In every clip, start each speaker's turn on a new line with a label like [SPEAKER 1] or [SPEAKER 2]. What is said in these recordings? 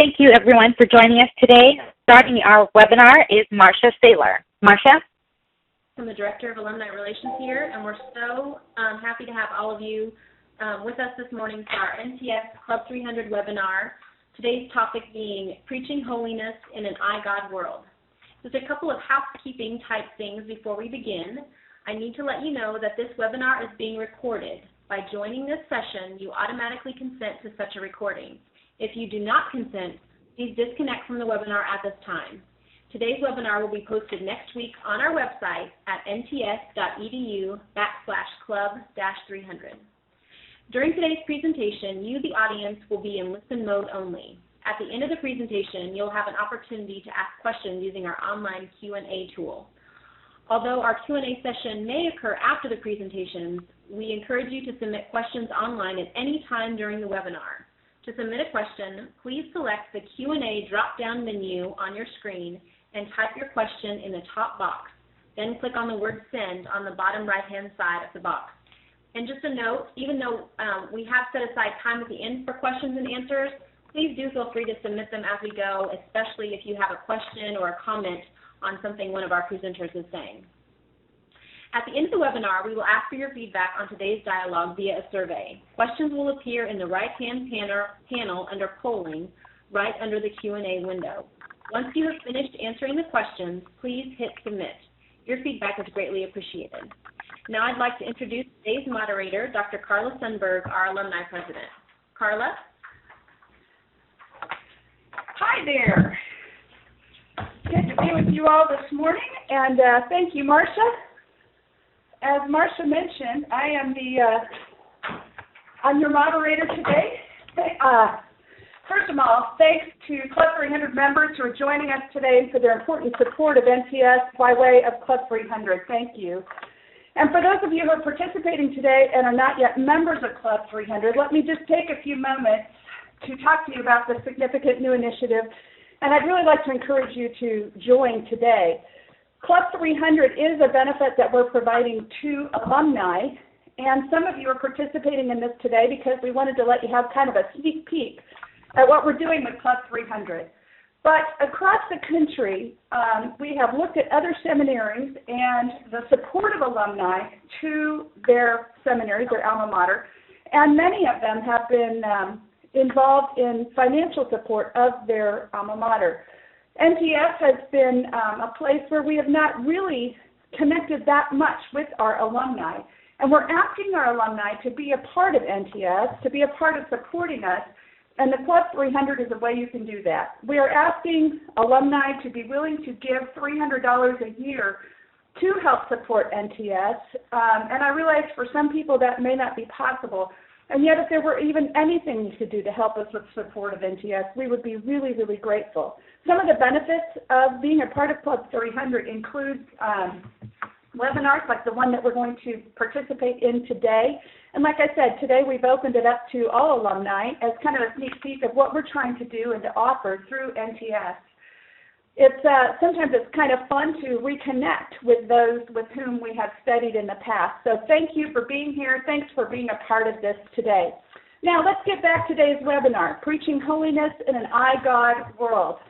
[SPEAKER 1] Thank you, everyone, for joining us today. Starting our webinar is Marcia Saylor. Marcia?
[SPEAKER 2] I'm the Director of Alumni Relations here, and we're so happy to have all of you with us this morning for our NTS Club 300 webinar. Today's topic being Preaching Holiness in an iGod World. Just a couple of housekeeping type things before we begin. I need to let you know that this webinar is being recorded. By joining this session, you automatically consent to such a recording. If you do not consent, please disconnect from the webinar at this time. Today's webinar will be posted next week on our website at nts.edu/club-300. During today's presentation, you, the audience, will be in listen mode only. At the end of the presentation, you'll have an opportunity to ask questions using our online Q&A tool. Although our Q&A session may occur after the presentations, we encourage you to submit questions online at any time during the webinar. To submit a question, please select the Q&A drop-down menu on your screen and type your question in the top box. Then click on the word Send on the bottom right-hand side of the box. And just a note, even though we have set aside time at the end for questions and answers, please do feel free to submit them as we go, especially if you have a question or a comment on something one of our presenters is saying. At the end of the webinar, we will ask for your feedback on today's dialogue via a survey. Questions will appear in the right-hand panel under Polling, right under the Q&A window. Once you have finished answering the questions, please hit Submit. Your feedback is greatly appreciated. Now I'd like to introduce today's moderator, Dr. Carla Sunberg, our alumni president. Carla?
[SPEAKER 3] Hi there. Good to be with you all this morning, and thank you, Marcia. As Marcia mentioned, I'm your moderator today. First of all, thanks to Club 300 members who are joining us today and for their important support of NTS by way of Club 300. Thank you. And for those of you who are participating today and are not yet members of Club 300, let me just take a few moments to talk to you about this significant new initiative, and I'd really like to encourage you to join today. Club 300 is a benefit that we're providing to alumni, and some of you are participating in this today because we wanted to let you have kind of a sneak peek at what we're doing with Club 300. But across the country, we have looked at other seminaries and the support of alumni to their seminaries, their alma mater, and many of them have been involved in financial support of their alma mater. NTS has been a place where we have not really connected that much with our alumni, and we're asking our alumni to be a part of NTS, to be a part of supporting us, and the Club 300 is a way you can do that. We are asking alumni to be willing to give $300 a year to help support NTS, and I realize for some people that may not be possible. And yet, if there were even anything you could do to help us with support of NTS, we would be really, really grateful. Some of the benefits of being a part of Club 300 include webinars like the one that we're going to participate in today. And like I said, today we've opened it up to all alumni as kind of a sneak peek of what we're trying to do and to offer through NTS. Sometimes it's kind of fun to reconnect with those with whom we have studied in the past. So thank you for being here. Thanks for being a part of this today. Now let's get back to today's webinar, Preaching Holiness in an iGod World.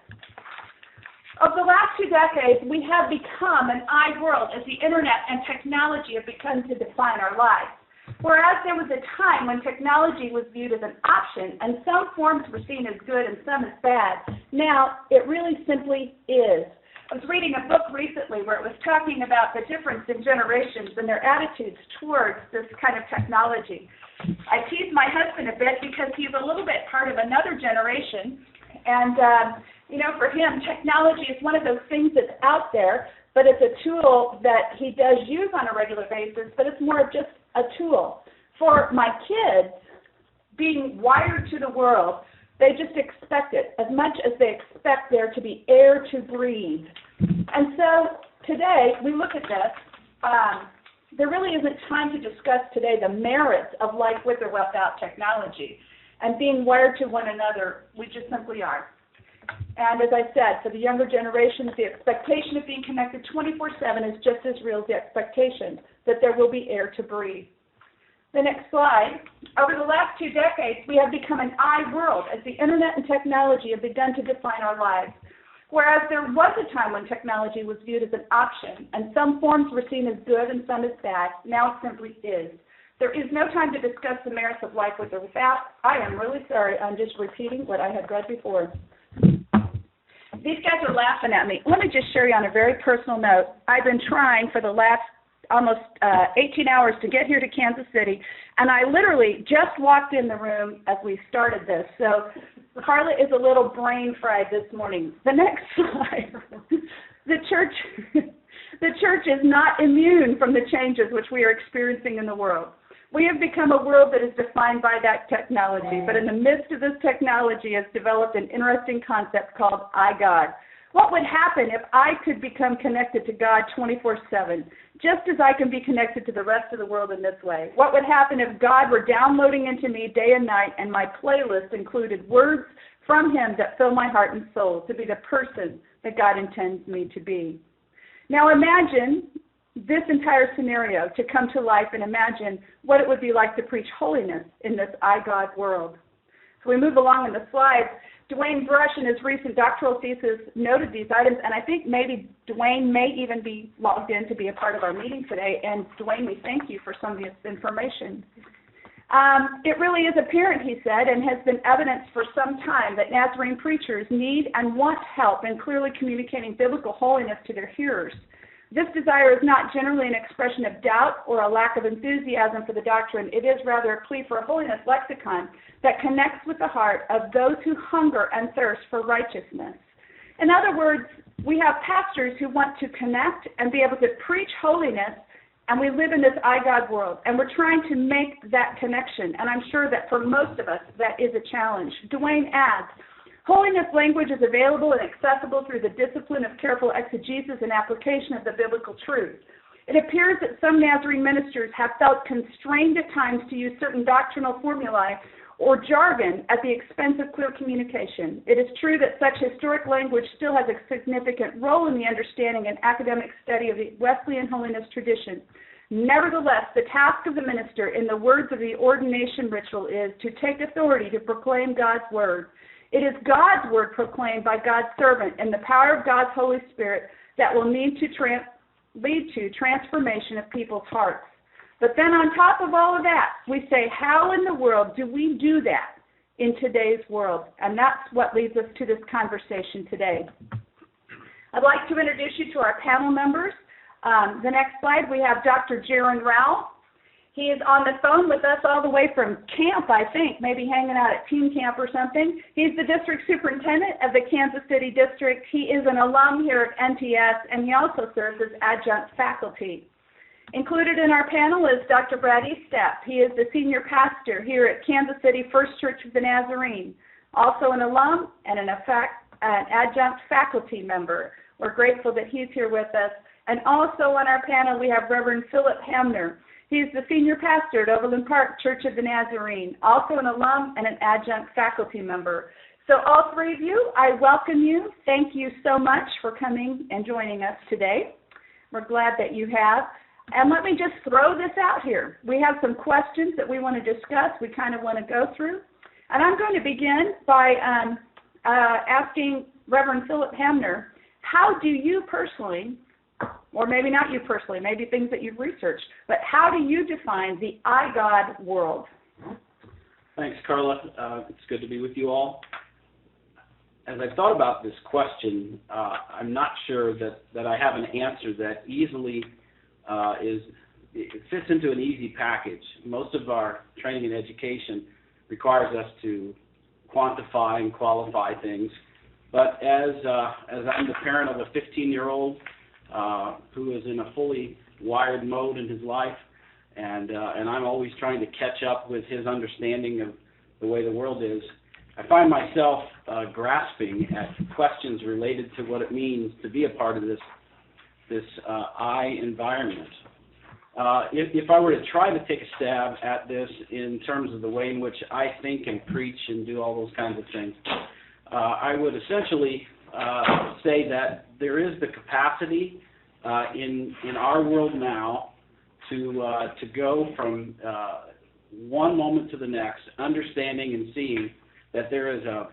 [SPEAKER 3] Over the last 2 decades, we have become an iWorld as the internet and technology have begun to define our lives. Whereas there was a time when technology was viewed as an option and some forms were seen as good and some as bad, now it really simply is. I was reading a book recently where it was talking about the difference in generations and their attitudes towards this kind of technology. I tease my husband a bit because he's a little bit part of another generation, and for him, technology is one of those things that's out there, but it's a tool that he does use on a regular basis, but it's more of just a tool. For my kids, being wired to the world, they just expect it as much as they expect there to be air to breathe. And so today, we look at this. There really isn't time to discuss today the merits of life with or without technology. And being wired to one another, we just simply are. And as I said, for the younger generations, the expectation of being connected 24/7 is just as real as the expectation that there will be air to breathe. The next slide. Over the last 2 decades, we have become an I world as the internet and technology have begun to define our lives. Whereas there was a time when technology was viewed as an option and some forms were seen as good and some as bad, now it simply is. There is no time to discuss the merits of life with or without. I am really sorry. I'm just repeating what I had read before. These guys are laughing at me. Let me just share you on a very personal note. I've been trying for the last almost 18 hours to get here to Kansas City, and I literally just walked in the room as we started this. So Carla is a little brain fried this morning. The next slide. The church is not immune from the changes which we are experiencing in the world. We have become a world that is defined by that technology, but in the midst of this technology has developed an interesting concept called iGod. What would happen if I could become connected to God 24/7, just as I can be connected to the rest of the world in this way? What would happen if God were downloading into me day and night and my playlist included words from Him that fill my heart and soul to be the person that God intends me to be? Now imagine this entire scenario to come to life and imagine what it would be like to preach holiness in this iGod world. So we move along in the slides. Dwayne Brush in his recent doctoral thesis noted these items, and I think maybe Dwayne may even be logged in to be a part of our meeting today. And Dwayne, we thank you for some of this information. It really is apparent, he said, and has been evidenced for some time that Nazarene preachers need and want help in clearly communicating biblical holiness to their hearers. This desire is not generally an expression of doubt or a lack of enthusiasm for the doctrine. It is rather a plea for a holiness lexicon that connects with the heart of those who hunger and thirst for righteousness. In other words, we have pastors who want to connect and be able to preach holiness, and we live in this iGod world, and we're trying to make that connection, and I'm sure that for most of us that is a challenge. Dwayne adds, holiness language is available and accessible through the discipline of careful exegesis and application of the biblical truth. It appears that some Nazarene ministers have felt constrained at times to use certain doctrinal formulae or jargon at the expense of clear communication. It is true that such historic language still has a significant role in the understanding and academic study of the Wesleyan holiness tradition. Nevertheless, the task of the minister, in the words of the ordination ritual, is to take authority to proclaim God's word. It is God's word proclaimed by God's servant in the power of God's Holy Spirit that will lead to transformation of people's hearts. But then on top of all of that, we say, how in the world do we do that in today's world? And that's what leads us to this conversation today. I'd like to introduce you to our panel members. The next slide, we have Dr. Jeren Rowell. He is on the phone with us all the way from camp, I think, maybe hanging out at teen camp or something. He's the district superintendent of the Kansas City district. He is an alum here at NTS, and he also serves as adjunct faculty. Included in our panel is Dr. Brad Estep. He is the senior pastor here at Kansas City First Church of the Nazarene, also an alum and an adjunct faculty member. We're grateful that he's here with us. And also on our panel, we have Reverend Philip Hamner. He's the senior pastor at Overland Park Church of the Nazarene, also an alum and an adjunct faculty member. So all three of you, I welcome you. Thank you so much for coming and joining us today. We're glad that you have. And let me just throw this out here. We have some questions that we want to discuss, we kind of want to go through. And I'm going to begin by asking Reverend Philip Hamner, how do you personally, or maybe not you personally, maybe things that you've researched, but how do you define the iGod world?
[SPEAKER 4] Thanks, Carla. It's good to be with you all. As I've thought about this question, I'm not sure that I have an answer that easily it fits into an easy package. Most of our training and education requires us to quantify and qualify things. But as I'm the parent of a 15-year-old who is in a fully wired mode in his life, and I'm always trying to catch up with his understanding of the way the world is, I find myself grasping at questions related to what it means to be a part of this I environment. If I were to try to take a stab at this in terms of the way in which I think and preach and do all those kinds of things, I would essentially say that there is the capacity in our world now to go from one moment to the next, understanding and seeing that there is a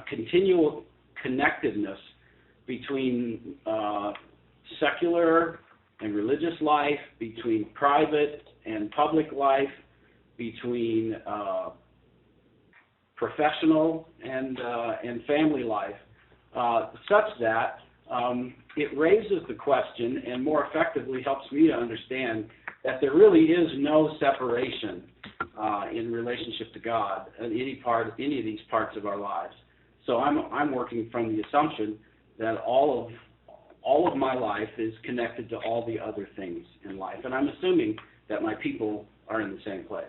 [SPEAKER 4] continual connectedness between secular and religious life, between private and public life, between professional and family life, such that it raises the question and more effectively helps me to understand that there really is no separation in relationship to God in any of these parts of our lives. So I'm working from the assumption that all of my life is connected to all the other things in life, and I'm assuming that my people are in the same place.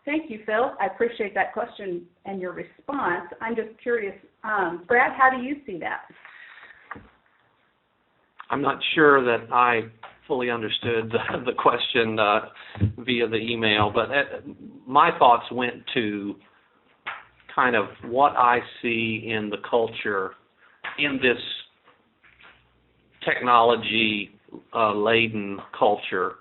[SPEAKER 3] Thank you, Phil. I appreciate that question and your response. I'm just curious, Brad, how do you see that?
[SPEAKER 5] I'm not sure that I fully understood the question via the email, but my thoughts went to kind of what I see in the culture in this technology-laden culture,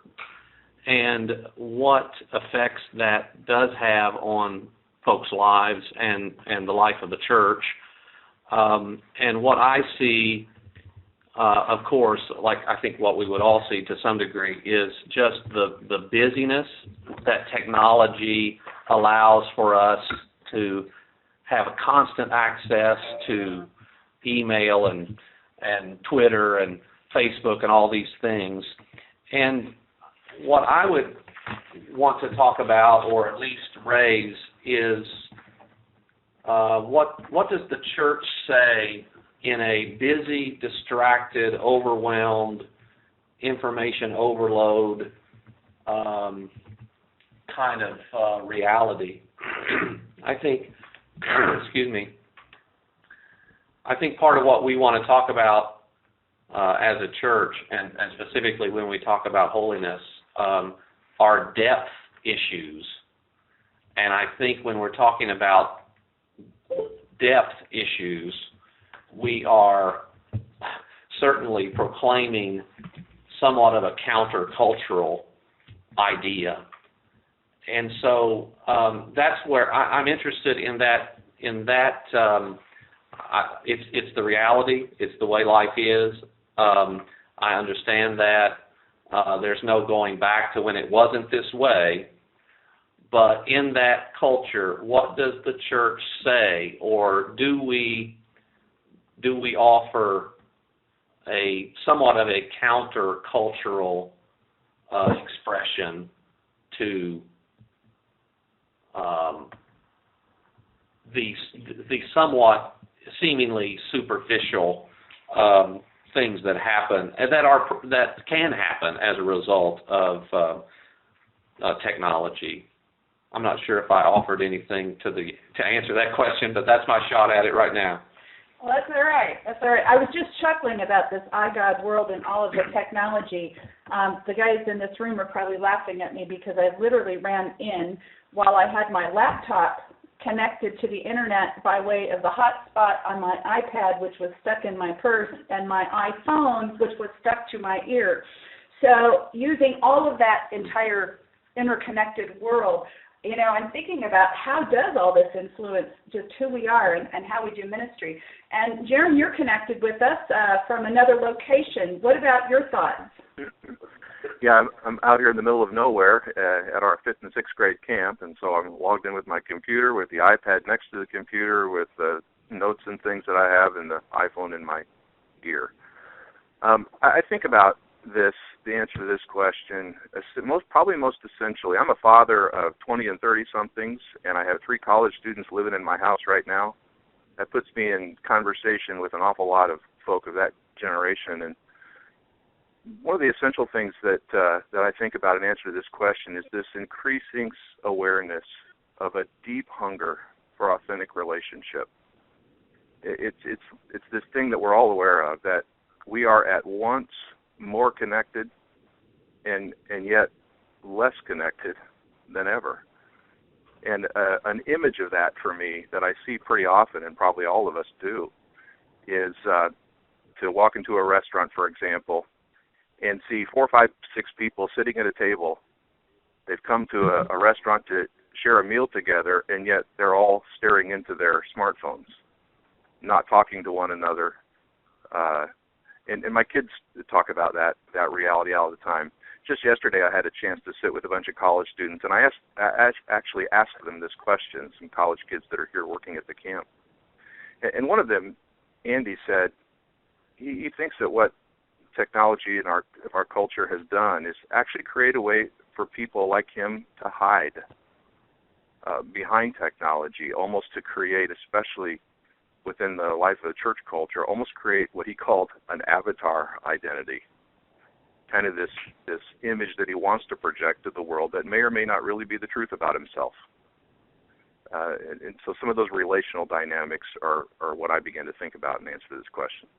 [SPEAKER 5] and what effects that does have on folks' lives and the life of the church. And what I see, of course, like I think what we would all see to some degree, is just the busyness that technology allows for us to have a constant access to email and Twitter and Facebook and all these things. And what I would want to talk about, or at least raise, is what does the church say in a busy, distracted, overwhelmed, information overload kind of reality? I think, excuse me, I think part of what we want to talk about as a church, and specifically when we talk about holiness, are depth issues. And I think when we're talking about depth issues, we are certainly proclaiming somewhat of a countercultural idea. And so that's where I'm interested in that. It's the reality. It's the way life is. I understand that there's no going back to when it wasn't this way. But in that culture, what does the church say, or do we offer a somewhat of a countercultural expression to the somewhat seemingly superficial things that happen and that can happen as a result of technology? I'm not sure if I offered anything to answer that question, but that's my shot at it right now.
[SPEAKER 3] Well, that's all right. That's all right. I was just chuckling about this iGod world and all of the technology. The guys in this room are probably laughing at me because I literally ran in while I had my laptop connected to the internet by way of the hotspot on my iPad, which was stuck in my purse, and my iPhone, which was stuck to my ear. So using all of that entire interconnected world, I'm thinking about how does all this influence just who we are and how we do ministry. And Jeren, you're connected with us from another location. What about your thoughts?
[SPEAKER 6] Yeah, I'm out here in the middle of nowhere at our 5th and 6th grade camp, and so I'm logged in with my computer, with the iPad next to the computer, with the notes and things that I have, and the iPhone in my ear. I think about the answer to this question, probably most essentially. I'm a father of 20 and 30-somethings, and I have 3 college students living in my house right now. That puts me in conversation with an awful lot of folk of that generation. And one of the essential things that I think about in answer to this question is this increasing awareness of a deep hunger for authentic relationship. It's this thing that we're all aware of, that we are at once more connected and yet less connected than ever. And an image of that for me that I see pretty often, and probably all of us do, is to walk into a restaurant, for example, and see 4, 5, 6 people sitting at a table They've come to a restaurant to share a meal together, and yet they're all staring into their smartphones, not talking to one another. And my kids talk about that reality all the time. Just yesterday, I had a chance to sit with a bunch of college students, and I actually asked them this question, some college kids that are here working at the camp. And one of them, Andy, said he thinks that what technology in our culture has done is actually create a way for people like him to hide behind technology, almost to create, especially within the life of the church culture, almost create what he called an avatar identity, kind of this image that he wants to project to the world that may or may not really be the truth about himself. And so some of those relational dynamics are what I began to think about in answer to this question.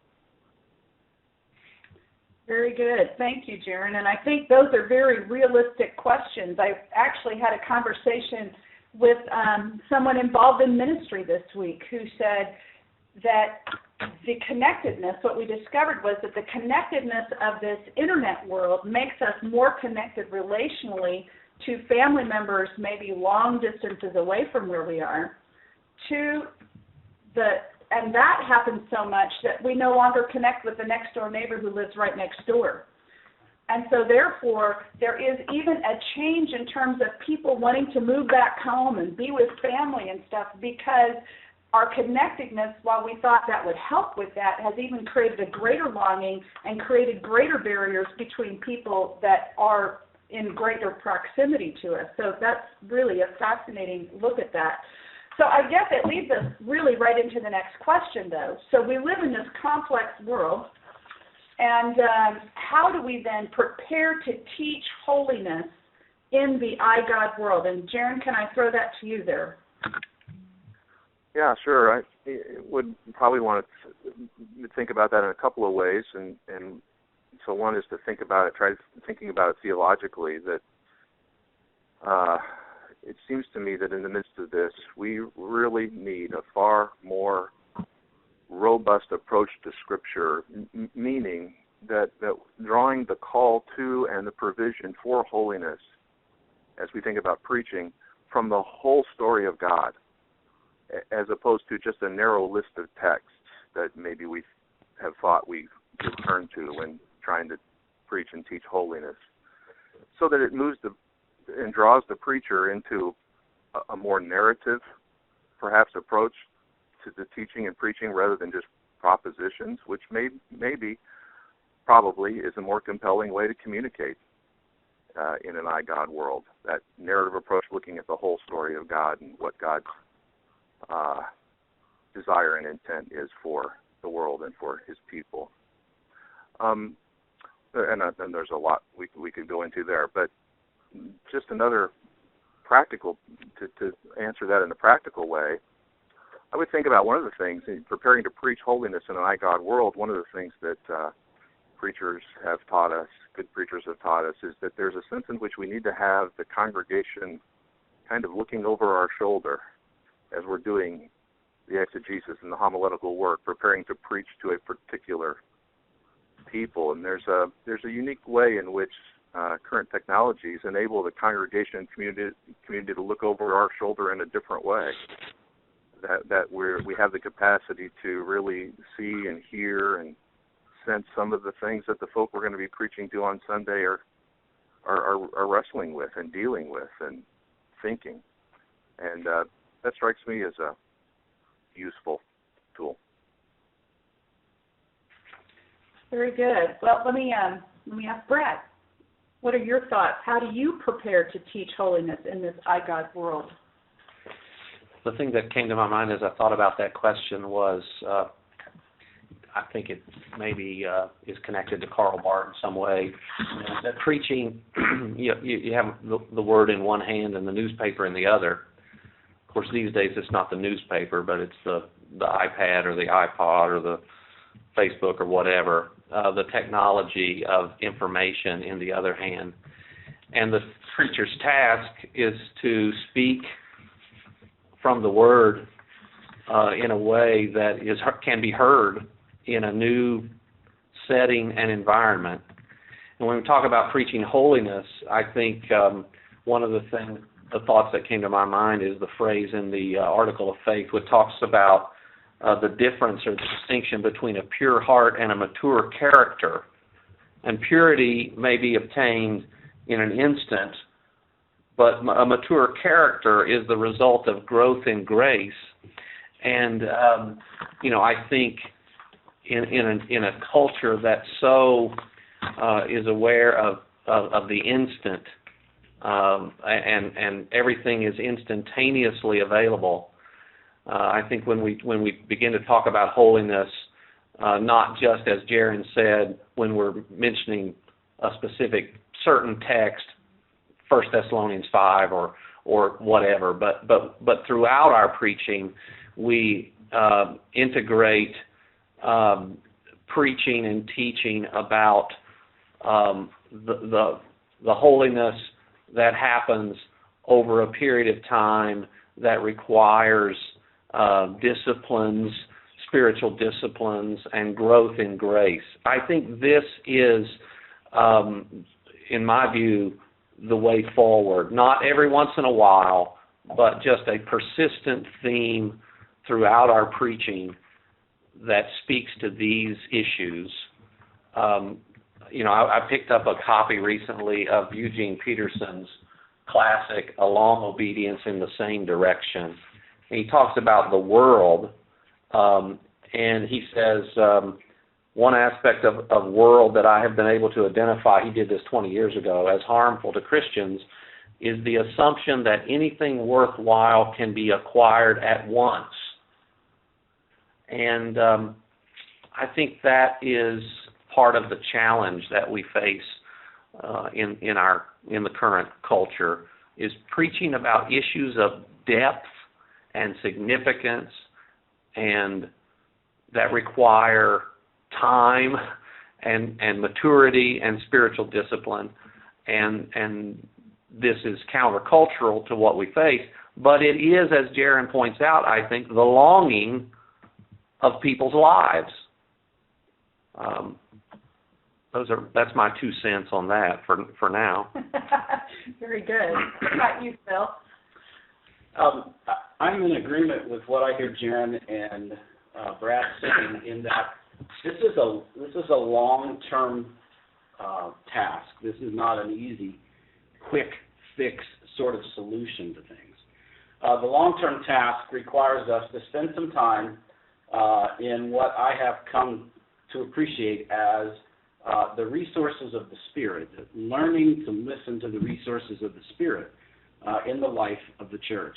[SPEAKER 3] Very good. Thank you, Jeren. And I think those are very realistic questions. I actually had a conversation with someone involved in ministry this week who said that the connectedness, what we discovered was that the connectedness of this internet world makes us more connected relationally to family members maybe long distances away from where we are, and that happens so much that we no longer connect with the next door neighbor who lives right next door. And so therefore, there is even a change in terms of people wanting to move back home and be with family and stuff, because our connectedness, while we thought that would help with that, has even created a greater longing and created greater barriers between people that are in greater proximity to us. So that's really a fascinating look at that. So I guess it leads us really right into the next question, though. So we live in this complex world, and how do we then prepare to teach holiness in the iGod world? And Jeren, can I throw that to you there?
[SPEAKER 6] Yeah, sure. I would probably want to think about that in a couple of ways, and so one is to think about it, try thinking about it theologically, that it seems to me that in the midst of this, we really need a far more robust approach to Scripture, meaning that drawing the call to and the provision for holiness, as we think about preaching, from the whole story of God, as opposed to just a narrow list of texts that maybe we have thought we could turn to when trying to preach and teach holiness, so that it moves and draws the preacher into a more narrative, perhaps, approach to the teaching and preaching rather than just propositions, which probably is a more compelling way to communicate in an iGod world. That narrative approach, looking at the whole story of God and what God's desire and intent is for the world and for His people. And there's a lot we could go into there, but just another practical, to answer that in a practical way, I would think about one of the things, in preparing to preach holiness in an iGod world, one of the things that preachers have taught us, good preachers have taught us, is that there's a sense in which we need to have the congregation kind of looking over our shoulder as we're doing the exegesis and the homiletical work, preparing to preach to a particular people. And there's a unique way in which current technologies enable the congregation and community to look over our shoulder in a different way. That we have the capacity to really see and hear and sense some of the things that the folk we're going to be preaching to on Sunday are wrestling with and dealing with and thinking. And that strikes me as a useful tool.
[SPEAKER 3] Very good. Well, let me ask Brad. What are your thoughts? How do you prepare to teach holiness in this iGod world?
[SPEAKER 5] The thing that came to my mind as I thought about that question was, I think it maybe is connected to Carl Barth in some way. That preaching, you have the word in one hand and the newspaper in the other. Of course, these days it's not the newspaper, but it's the iPad or the iPod or the Facebook or whatever, the technology of information in the other hand. And the preacher's task is to speak from the Word in a way that can be heard in a new setting and environment. And when we talk about preaching holiness, I think one of the thoughts that came to my mind is the phrase in the article of faith which talks about the difference or the distinction between a pure heart and a mature character. And purity may be obtained in an instant, but a mature character is the result of growth in grace. And I think in a culture that so is aware of the instant and everything is instantaneously available, I think when we begin to talk about holiness, not just as Jeren said when we're mentioning a specific certain text, 1 Thessalonians 5 or whatever, but throughout our preaching we integrate preaching and teaching about the holiness that happens over a period of time that requires disciplines, spiritual disciplines, and growth in grace. I think this is, in my view, the way forward. Not every once in a while, but just a persistent theme throughout our preaching that speaks to these issues. I picked up a copy recently of Eugene Peterson's classic, A Long Obedience in the Same Direction. And he talks about the world, and he says one aspect of world that I have been able to identify, he did this 20 years ago, as harmful to Christians, is the assumption that anything worthwhile can be acquired at once. And I think that is part of the challenge that we face in the current culture, is preaching about issues of depth and significance and that require time and maturity and spiritual discipline, and this is countercultural to what we face, but it is, as Jeren points out, I think, the longing of people's lives. That's my 2 cents on that for now.
[SPEAKER 3] Very good. What about you, Phil?
[SPEAKER 4] I'm in agreement with what I hear Jeren and Brad saying, in that this is a long-term task. This is not an easy, quick fix sort of solution to things. The long-term task requires us to spend some time in what I have come to appreciate as the resources of the Spirit, learning to listen to the resources of the Spirit in the life of the church.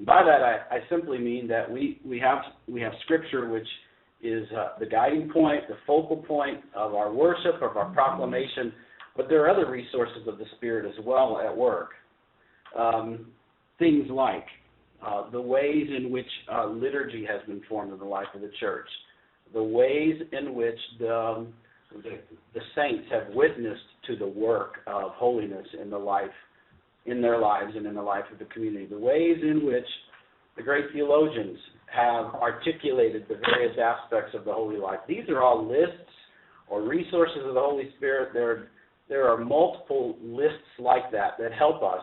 [SPEAKER 4] By that, I simply mean that we have Scripture, which is the guiding point, the focal point of our worship, of our proclamation, but there are other resources of the Spirit as well at work. Things like the ways in which liturgy has been formed in the life of the church, the ways in which the saints have witnessed to the work of holiness in their lives and in the life of the community, the ways in which the great theologians have articulated the various aspects of the holy life. These are all lists or resources of the Holy Spirit. There are multiple lists like that help us.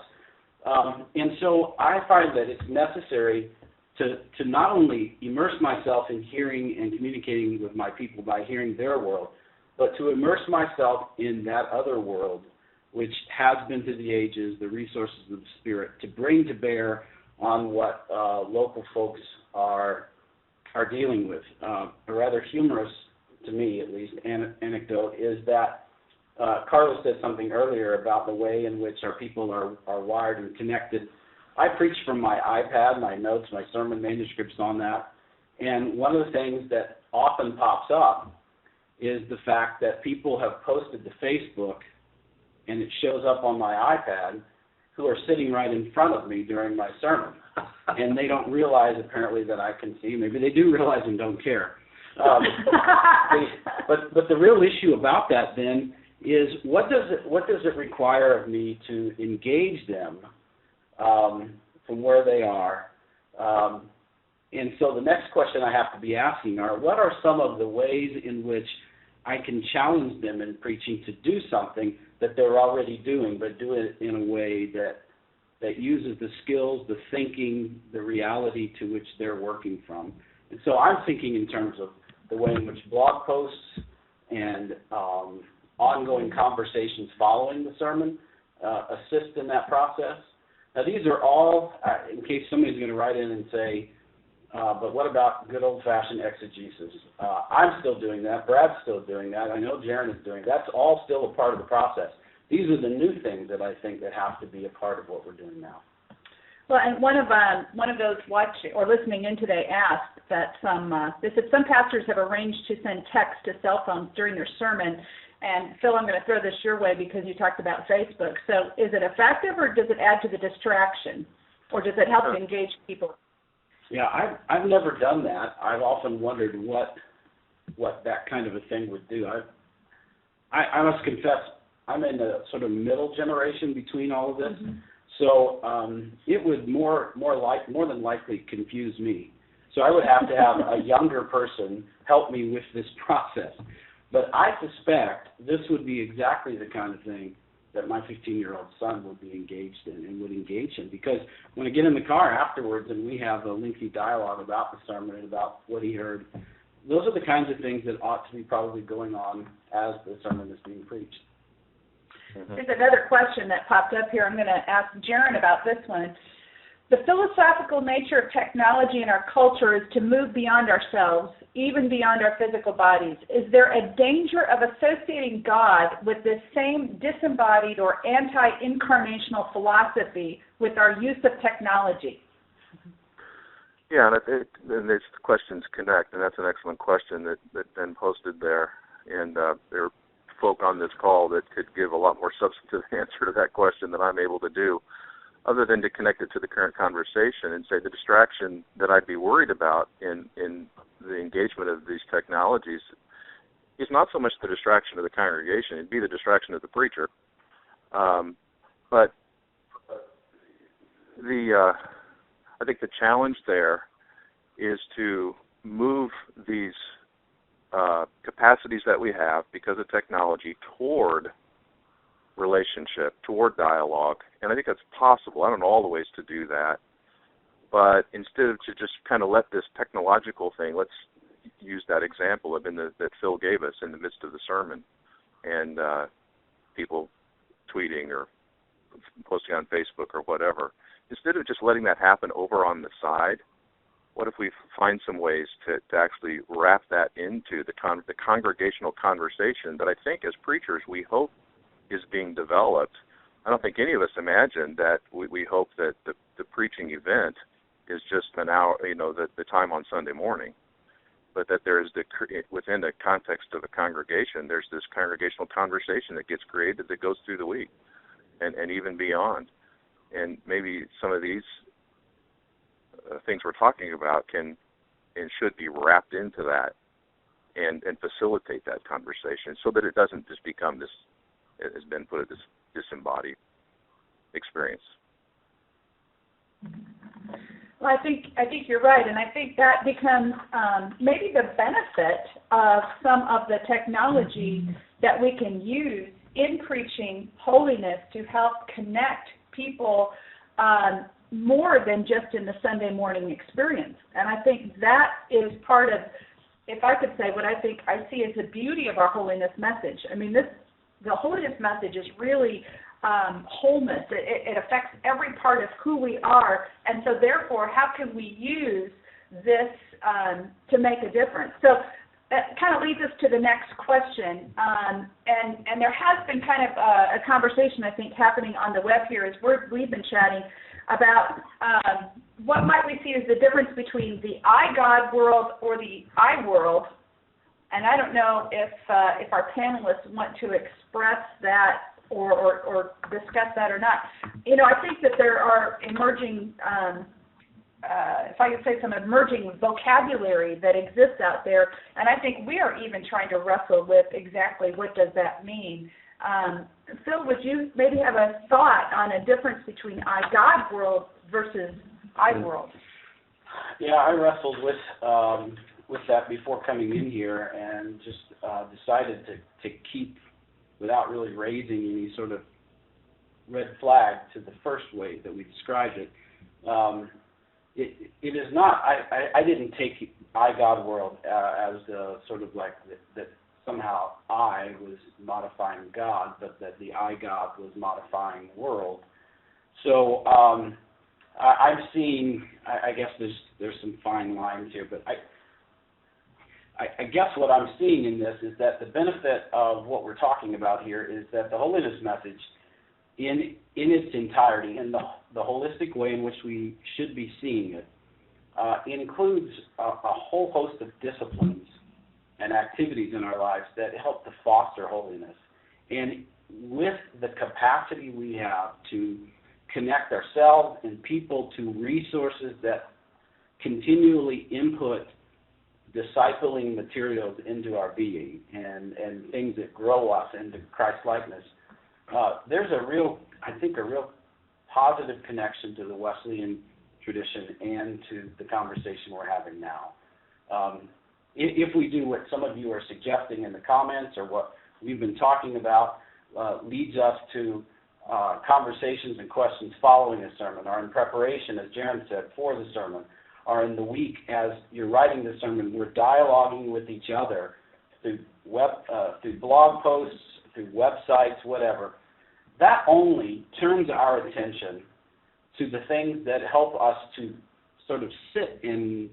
[SPEAKER 4] And so I find that it's necessary to not only immerse myself in hearing and communicating with my people by hearing their world, but to immerse myself in that other world which has been through the ages, the resources of the Spirit, to bring to bear on what local folks are dealing with. A rather humorous, to me at least, anecdote is that Carla said something earlier about the way in which our people are wired and connected. I preach from my iPad, my notes, my sermon manuscripts on that, and one of the things that often pops up is the fact that people have posted to Facebook, and it shows up on my iPad, who are sitting right in front of me during my sermon. And they don't realize, apparently, that I can see. Maybe they do realize and don't care. But the real issue about that, then, is what does it require of me to engage them from where they are? And so the next question I have to be asking are, what are some of the ways in which I can challenge them in preaching to do something that they're already doing, but do it in a way that that uses the skills, the thinking, the reality to which they're working from. And so I'm thinking in terms of the way in which blog posts and ongoing conversations following the sermon assist in that process. Now, these are all, in case somebody's going to write in and say, but what about good old-fashioned exegesis? I'm still doing that. Brad's still doing that. I know Jeren is doing that. That's all still a part of the process. These are the new things that I think that have to be a part of what we're doing now.
[SPEAKER 3] Well, and one of those watching or listening in today asked that they said some pastors have arranged to send text to cell phones during their sermon. And Phil, I'm going to throw this your way because you talked about Facebook. So is it effective, or does it add to the distraction, or does it help to engage people?
[SPEAKER 4] Yeah, I've never done that. I've often wondered what that kind of a thing would do. I must confess, I'm in the sort of middle generation between all of this, so it would more than likely confuse me. So I would have to have a younger person help me with this process. But I suspect this would be exactly the kind of thing that my 15-year-old son would be engaged in and would engage in. Because when I get in the car afterwards and we have a lengthy dialogue about the sermon and about what he heard, those are the kinds of things that ought to be probably going on as the sermon is being preached.
[SPEAKER 3] There's another question that popped up here. I'm going to ask Jeren about this one. The philosophical nature of technology in our culture is to move beyond ourselves, even beyond our physical bodies. Is there a danger of associating God with this same disembodied or anti-incarnational philosophy with our use of technology?
[SPEAKER 6] Yeah, and these questions connect, and that's an excellent question that Ben posted there. And there are folk on this call that could give a lot more substantive answer to that question than I'm able to do, other than to connect it to the current conversation and say the distraction that I'd be worried about in the engagement of these technologies is not so much the distraction of the congregation, it'd be the distraction of the preacher. But I think the challenge there is to move these capacities that we have because of technology toward relationship, toward dialogue, and I think that's possible. I don't know all the ways to do that, but instead of to just kind of let this technological thing, let's use that example that Phil gave us in the midst of the sermon, and people tweeting or posting on Facebook or whatever. Instead of just letting that happen over on the side, what if we find some ways to actually wrap that into the congregational conversation that I think as preachers we hope is being developed. I don't think any of us imagine that we hope that the preaching event is just an hour, the time on Sunday morning, but that there is within the context of a congregation, there's this congregational conversation that gets created that goes through the week and even beyond. And maybe some of these things we're talking about can and should be wrapped into that and facilitate that conversation so that it doesn't just become this, as Ben put it, this disembodied experience.
[SPEAKER 3] Well, I think you're right, and I think that becomes maybe the benefit of some of the technology that we can use in preaching holiness to help connect people more than just in the Sunday morning experience. And I think that is part of, if I could say, what I think I see as the beauty of our holiness message. I mean, the holiness message is really wholeness. It affects every part of who we are, and so therefore, how can we use this to make a difference? So that kind of leads us to the next question, and there has been kind of a conversation, I think, happening on the web here as we've been chatting about what might we see as the difference between the iGod world or the I world. And I don't know if our panelists want to express that or discuss that or not. I think that there are emerging, if I could say, some emerging vocabulary that exists out there, and I think we are even trying to wrestle with exactly what does that mean. Phil, would you maybe have a thought on a difference between iGod world versus I world?
[SPEAKER 4] Yeah, I wrestled with that before coming in here, and just decided to keep, without really raising any sort of red flag to the first way that we described it. It is not. I didn't take iGod world as sort of like that somehow I was modifying God, but that the iGod was modifying world. So I'm seeing. I guess there's some fine lines here, but I guess what I'm seeing in this is that the benefit of what we're talking about here is that the holiness message, in its entirety, in the holistic way in which we should be seeing it, includes a whole host of disciplines and activities in our lives that help to foster holiness. And with the capacity we have to connect ourselves and people to resources that continually input discipling materials into our being and things that grow us into Christ-likeness, there's a real positive connection to the Wesleyan tradition and to the conversation we're having now. If we do what some of you are suggesting in the comments, or what we've been talking about leads us to conversations and questions following a sermon, or in preparation, as Jeren said, for the sermon, or in the week as you're writing the sermon, we're dialoguing with each other through blog posts, through websites, whatever. That only turns our attention to the things that help us to sort of sit and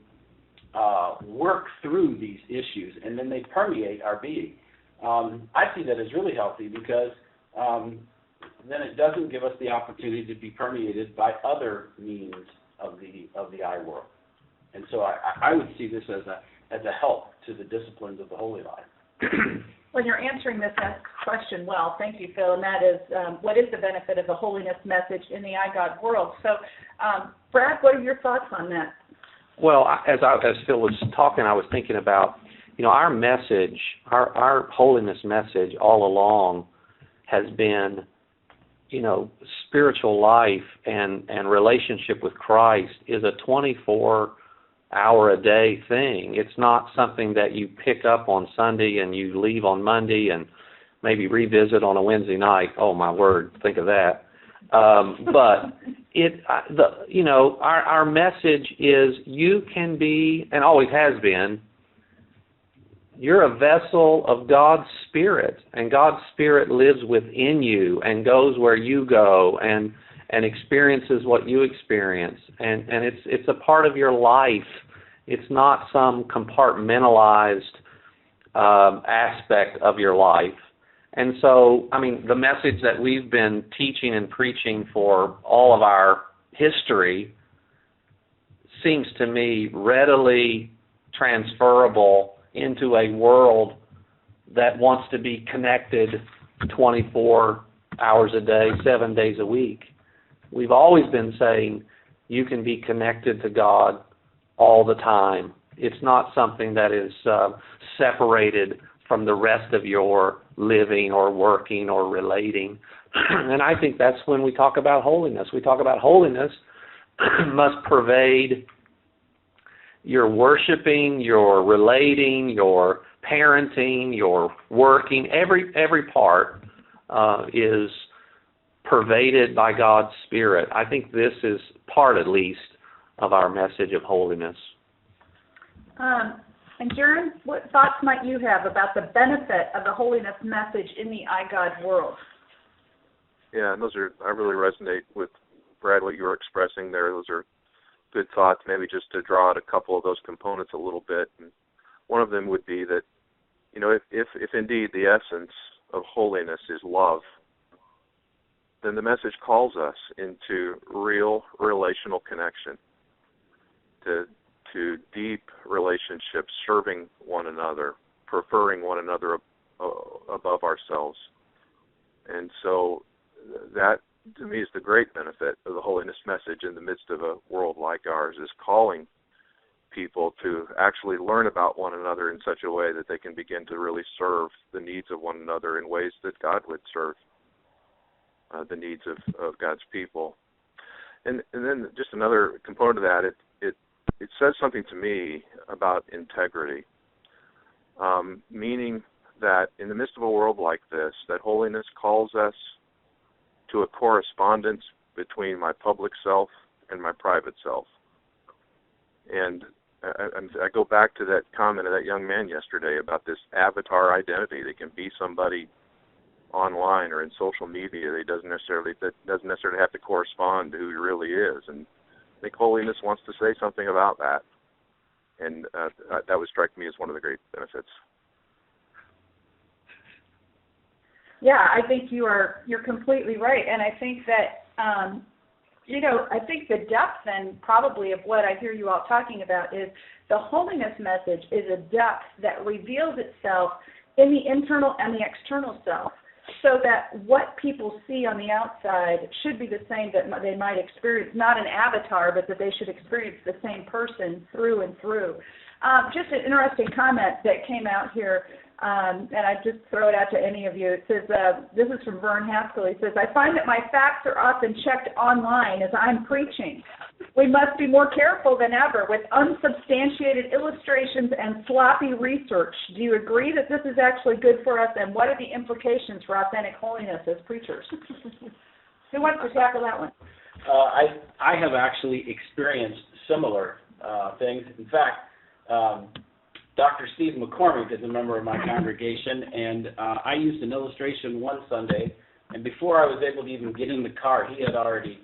[SPEAKER 4] work through these issues, and then they permeate our being. I see that as really healthy, because then it doesn't give us the opportunity to be permeated by other means of the I world. And so I would see this as a help to the disciplines of the holy life.
[SPEAKER 3] Well, you're answering this question well. Thank you, Phil. And that is, what is the benefit of the holiness message in the iGod world? So, Brad, what are your thoughts on that?
[SPEAKER 5] Well, as Phil was talking, I was thinking about, our message, our holiness message all along has been, spiritual life and relationship with Christ is a 24-hour-a-day thing. It's not something that you pick up on Sunday and you leave on Monday and maybe revisit on a Wednesday night. Oh, my word, think of that. But our message is, you can be, and always has been, you're a vessel of God's Spirit, and God's Spirit lives within you and goes where you go and experiences what you experience, and it's a part of your life. It's not some compartmentalized aspect of your life. And so, the message that we've been teaching and preaching for all of our history seems to me readily transferable into a world that wants to be connected 24 hours a day, 7 days a week. We've always been saying you can be connected to God all the time. It's not something that is separated from the rest of your living or working or relating. And I think that's when we talk about holiness. We talk about holiness must pervade your worshiping, your relating, your parenting, your working. Every part is pervaded by God's Spirit. I think this is part, at least, of our message of holiness.
[SPEAKER 3] And Jeren, what thoughts might you have about the benefit of the holiness message in the iGod world?
[SPEAKER 6] Yeah, and I really resonate with, Brad, what you were expressing there. Those are good thoughts, maybe just to draw out a couple of those components a little bit. And one of them would be that, if indeed the essence of holiness is love, then the message calls us into real relational connection, to deep relationships, serving one another, preferring one another above ourselves. And so that, to me, is the great benefit of the holiness message in the midst of a world like ours, is calling people to actually learn about one another in such a way that they can begin to really serve the needs of one another in ways that God would serve the needs of God's people. And then just another component of that, it says something to me about integrity, meaning that in the midst of a world like this, that holiness calls us to a correspondence between my public self and my private self. And I go back to that comment of that young man yesterday about this avatar identity. They can be somebody online or in social media. That doesn't necessarily have to correspond to who he really is. And I think Holiness wants to say something about that. And that would strike me as one of the great benefits.
[SPEAKER 3] Yeah, I think you're completely right, and I think that I think the depth and probably of what I hear you all talking about is the holiness message is a depth that reveals itself in the internal and the external self, so that what people see on the outside should be the same that they might experience, not an avatar, but that they should experience the same person through and through. Just an interesting comment that came out here, and I just throw it out to any of you. It says, this is from Vern Haskell. He says, I find that my facts are often checked online as I'm preaching. We must be more careful than ever with unsubstantiated illustrations and sloppy research. Do you agree that this is actually good for us, and what are the implications for authentic holiness as preachers? Who wants to tackle that one?
[SPEAKER 4] I have actually experienced similar things. In fact, Dr. Steve McCormick is a member of my congregation, and I used an illustration one Sunday, and before I was able to even get in the car, he had already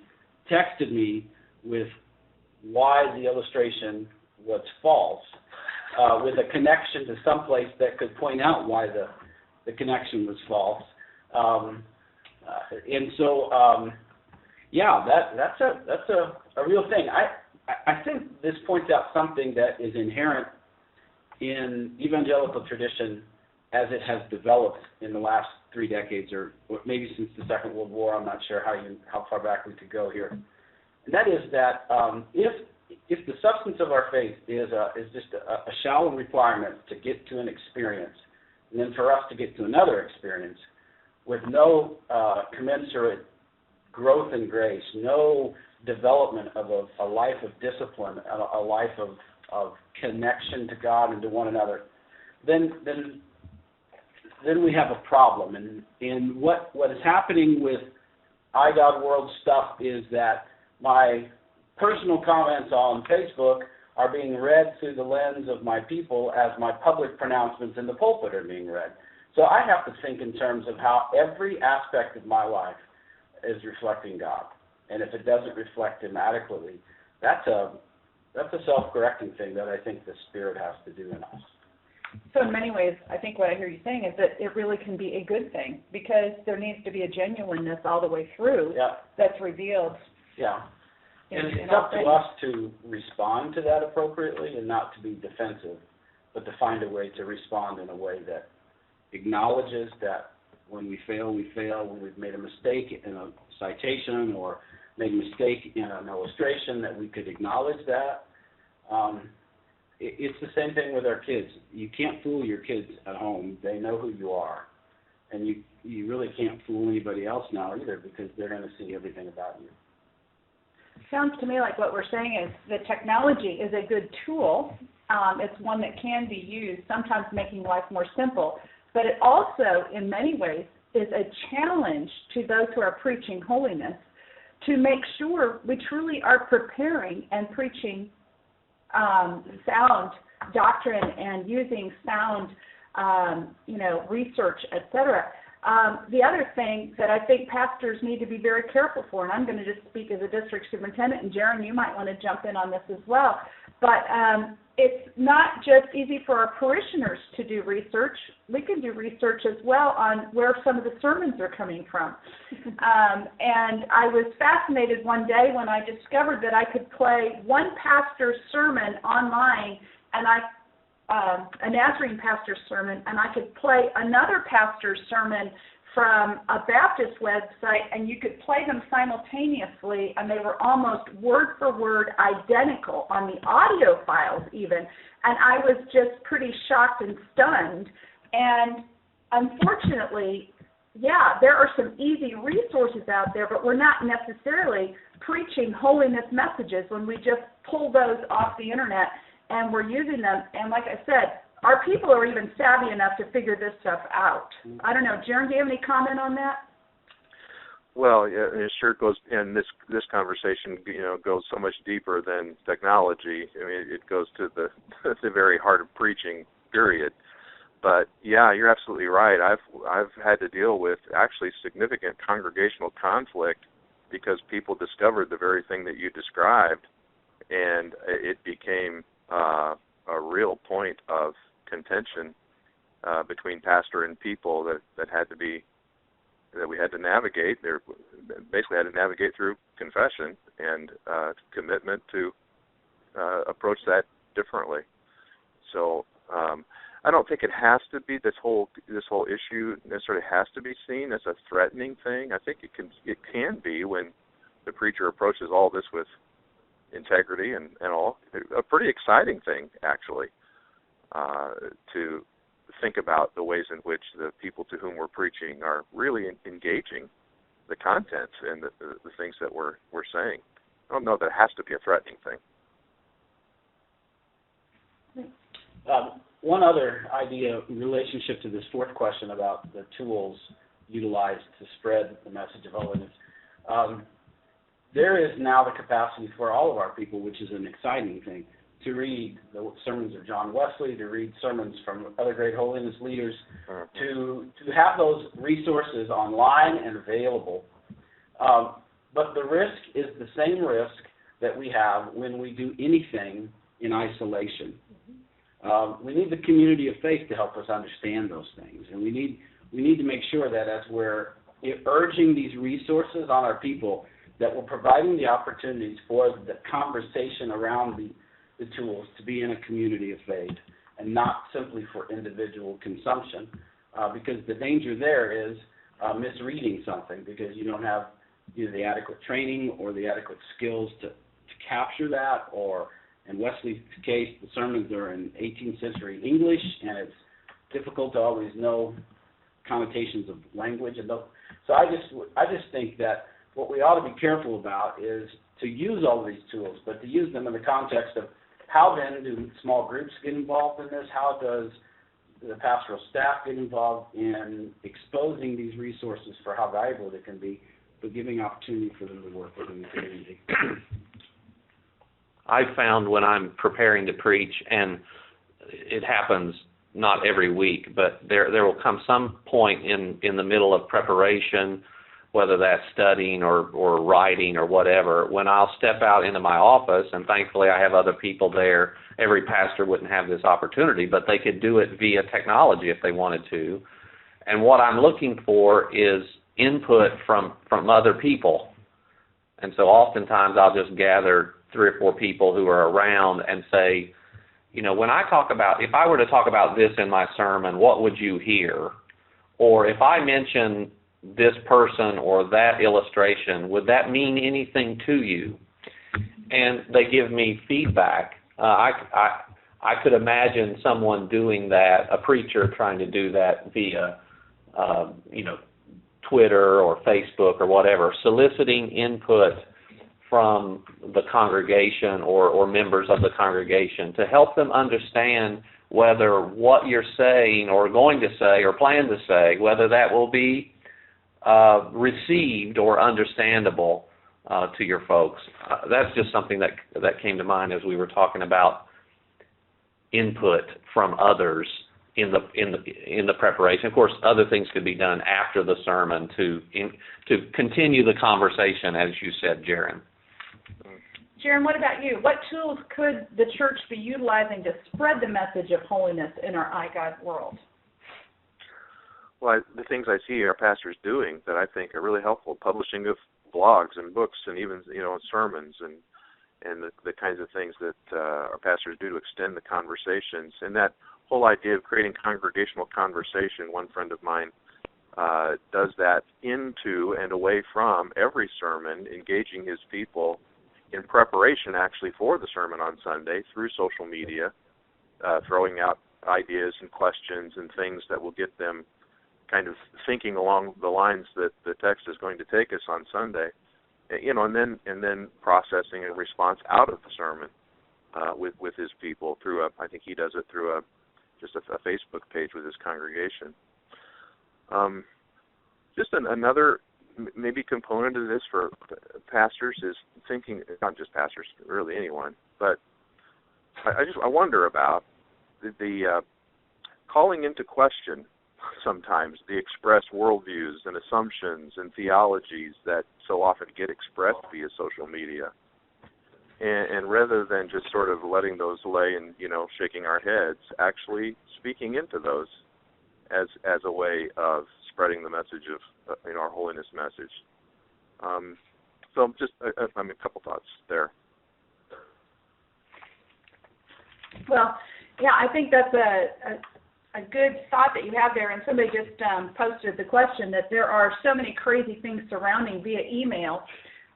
[SPEAKER 4] texted me with why the illustration was false, with a connection to someplace that could point out why the connection was false. And so, that's a real thing. I think this points out something that is inherent in evangelical tradition as it has developed in the last 3 decades, or maybe since the Second World War. I'm not sure how far back we could go here. And that is that if the substance of our faith is just a shallow requirement to get to an experience, and then for us to get to another experience with no commensurate growth in grace, no development of a life of discipline, a life of connection to God and to one another, then we have a problem. And what is happening with iGod World stuff is that my personal comments on Facebook are being read through the lens of my people as my public pronouncements in the pulpit are being read. So I have to think in terms of how every aspect of my life is reflecting God. And if it doesn't reflect Him adequately, that's a self-correcting thing that I think the Spirit has to do in us.
[SPEAKER 3] So in many ways, I think what I hear you saying is that it really can be a good thing, because there needs to be a genuineness all the way through that's revealed.
[SPEAKER 4] Yeah. And it's up to us to respond to that appropriately and not to be defensive, but to find a way to respond in a way that acknowledges that when we fail, we fail. When we've made a mistake in a citation or made a mistake in an illustration, that we could acknowledge that. It's the same thing with our kids. You can't fool your kids at home. They know who you are. And you really can't fool anybody else now either, because they're going to see everything about you.
[SPEAKER 3] Sounds to me like what we're saying is that technology is a good tool. It's one that can be used, sometimes making life more simple. But it also, in many ways, is a challenge to those who are preaching holiness to make sure we truly are preparing and preaching sound doctrine and using sound, research, etc. The other thing that I think pastors need to be very careful for, and I'm going to just speak as a district superintendent, and Jeren, you might want to jump in on this as well, but it's not just easy for our parishioners to do research. We can do research as well on where some of the sermons are coming from. And I was fascinated one day when I discovered that I could play one pastor's sermon online, and a Nazarene pastor's sermon, and I could play another pastor's sermon from a Baptist website, and you could play them simultaneously, and they were almost word for word identical on the audio files even, and I was just pretty shocked and stunned. And unfortunately, there are some easy resources out there, but we're not necessarily preaching holiness messages when we just pull those off the internet and we're using them. And like I said, our people are even savvy enough to figure this stuff out. I don't know. Jeren, do you have any comment on that?
[SPEAKER 6] Well, yeah, it sure goes, and this conversation, goes so much deeper than technology. I mean, it goes to the the very heart of preaching, period. But yeah, you're absolutely right. I've had to deal with actually significant congregational conflict because people discovered the very thing that you described, and it became a real point of contention between pastor and people that we had to navigate. They basically had to navigate through confession and commitment to approach that differently. So I don't think it has to be this whole issue necessarily has to be seen as a threatening thing. I think it can be when the preacher approaches all this with integrity and all. A pretty exciting thing, actually, to think about the ways in which the people to whom we're preaching are really engaging the contents and the things that we're saying. I don't know that it has to be a threatening thing.
[SPEAKER 4] One other idea in relationship to this fourth question about the tools utilized to spread the message of holiness. There is now the capacity for all of our people, which is an exciting thing, to read the sermons of John Wesley, to read sermons from other great holiness leaders, to have those resources online and available. But the risk is the same risk that we have when we do anything in isolation. We need the community of faith to help us understand those things, and we need to make sure that as we're urging these resources on our people, that we're providing the opportunities for the conversation around the tools to be in a community of faith and not simply for individual consumption, because the danger there is misreading something because you don't have either the adequate training or the adequate skills to capture that, or in Wesley's case, the sermons are in 18th century English, and it's difficult to always know connotations of language. And so I just think that what we ought to be careful about is to use all these tools, but to use them in the context of how then do small groups get involved in this? How does the pastoral staff get involved in exposing these resources for how valuable they can be, but giving opportunity for them to work within the community?
[SPEAKER 5] I've found when I'm preparing to preach, and it happens not every week, but there will come some point in the middle of preparation, whether that's studying or writing or whatever, when I'll step out into my office, and thankfully I have other people there. Every pastor wouldn't have this opportunity, but they could do it via technology if they wanted to. And what I'm looking for is input from other people. And so oftentimes I'll just gather 3 or 4 people who are around and say, when I talk about, if I were to talk about this in my sermon, what would you hear? Or if I mention this person or that illustration, would that mean anything to you? And they give me feedback. I could imagine someone doing that, a preacher trying to do that via, Twitter or Facebook or whatever, soliciting input from the congregation or members of the congregation to help them understand whether what you're saying or going to say or plan to say, whether that will be received or understandable to your folks. That's just something that came to mind as we were talking about input from others in the preparation. Of course, other things could be done after the sermon to continue the conversation, as you said, Jeren.
[SPEAKER 3] Jeren, what about you? What tools could the church be utilizing to spread the message of holiness in our iGod world?
[SPEAKER 6] Well, the things I see our pastors doing that I think are really helpful, publishing of blogs and books and even, sermons and the kinds of things that our pastors do to extend the conversations. And that whole idea of creating congregational conversation, one friend of mine does that into and away from every sermon, engaging his people in preparation actually for the sermon on Sunday through social media, throwing out ideas and questions and things that will get them kind of thinking along the lines that the text is going to take us on Sunday, and then processing a response out of the sermon with his people through I think he does it through just a Facebook page with his congregation. Just another maybe component of this for pastors is thinking, not just pastors, really anyone, but I wonder about the calling into question sometimes the expressed worldviews and assumptions and theologies that so often get expressed via social media. And rather than just sort of letting those lay and, shaking our heads, actually speaking into those as a way of spreading the message of, our holiness message. So just, a couple thoughts there.
[SPEAKER 3] Well, yeah, I think that's a good thought that you have there, and somebody just posted the question that there are so many crazy things surrounding via email,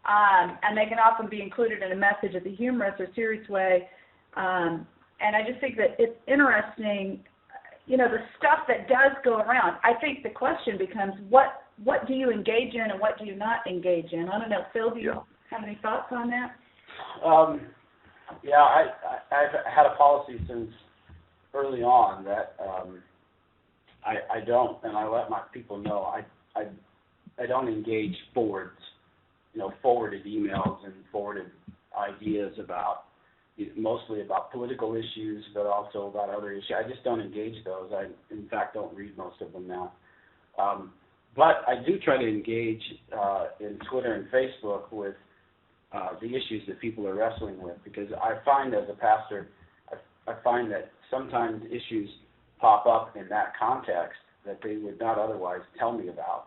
[SPEAKER 3] and they can often be included in a message in a humorous or serious way, and I just think that it's interesting, the stuff that does go around. I think the question becomes, what do you engage in and what do you not engage in? I don't know, Phil, do you have any thoughts on that?
[SPEAKER 4] I've had a policy since early on that I don't, and I let my people know, I don't engage forwards, forwarded emails and forwarded ideas mostly about political issues, but also about other issues. I just don't engage those. I, in fact, don't read most of them now. But I do try to engage in Twitter and Facebook with the issues that people are wrestling with, because I find as a pastor, I find that sometimes issues pop up in that context that they would not otherwise tell me about.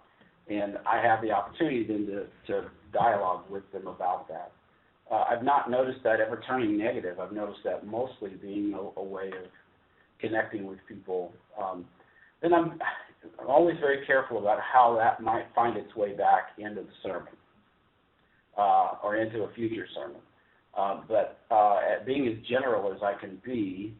[SPEAKER 4] And I have the opportunity then to dialogue with them about that. I've not noticed that ever turning negative. I've noticed that mostly being a way of connecting with people. Then I'm always very careful about how that might find its way back into the sermon or into a future sermon. But being as general as I can be,